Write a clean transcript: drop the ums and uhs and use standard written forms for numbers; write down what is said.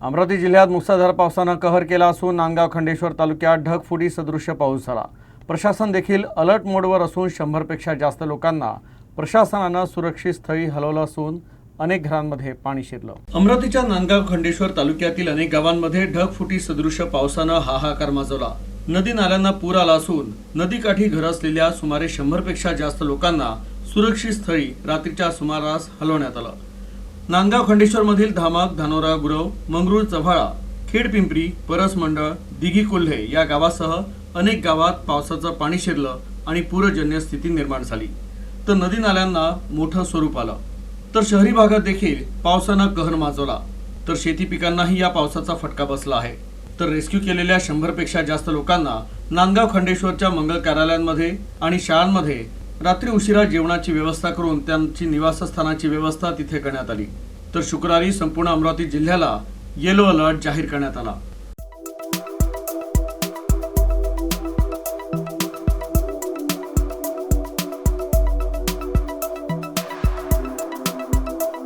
अमरावती जिल्ह्यात मुसळधार पावसानं कहर केला असून नांदगाव खंडेश्वर तालुक्यात ढगफुटी सदृश्य पाऊस झाला। प्रशासन देखील अलर्ट मोडवर असून 100 पेक्षा जास्त लोकांना प्रशासनानं सुरक्षित स्थळी हलवलं असून अनेक घरांमध्ये पाणी शिरलं। अमरावतीच्या नांदगाव खंडेश्वर तालुक्यातील अनेक गावांमध्ये ढगफुटी सदृश्य पावसानं हाहाकार माजवला। नदी नाल्यांना पूर आला असून नदीकाठी घर असलेल्या सुमारे 100 पेक्षा जास्त लोकांना सुरक्षित स्थळी रात्रीच्या सुमारास हलवण्यात आलं। नांदगाव खंडेश्वर मधील धामक, धानोरा, गुरव, मंगरूळ, चव्हाळा, खेडपिंपरी, परसमंडळ, दिघी कोल्हे या गावासह अनेक गावात पावसाचं पाणी शिरलं आणि पूरजन्य स्थिती निर्माण झाली। तर नदी नाल्यांना मोठं स्वरूप आलं। तर शहरी भागात देखील पावसानं कहर माजवला। तर शेती पिकांनाही या पावसाचा फटका बसला आहे। तर रेस्क्यू केलेल्या 100 पेक्षा जास्त लोकांना नांदगाव खंडेश्वरच्या मंगल कार्यालयांमध्ये आणि शाळांमध्ये रात्री उशिरा जेवणाची व्यवस्था करून त्यांची निवासस्थानाची व्यवस्था तिथे करण्यात आली। तर शुक्रवारी संपूर्ण अमरावती जिल्ह्याला येलो अलर्ट जाहीर करण्यात आला।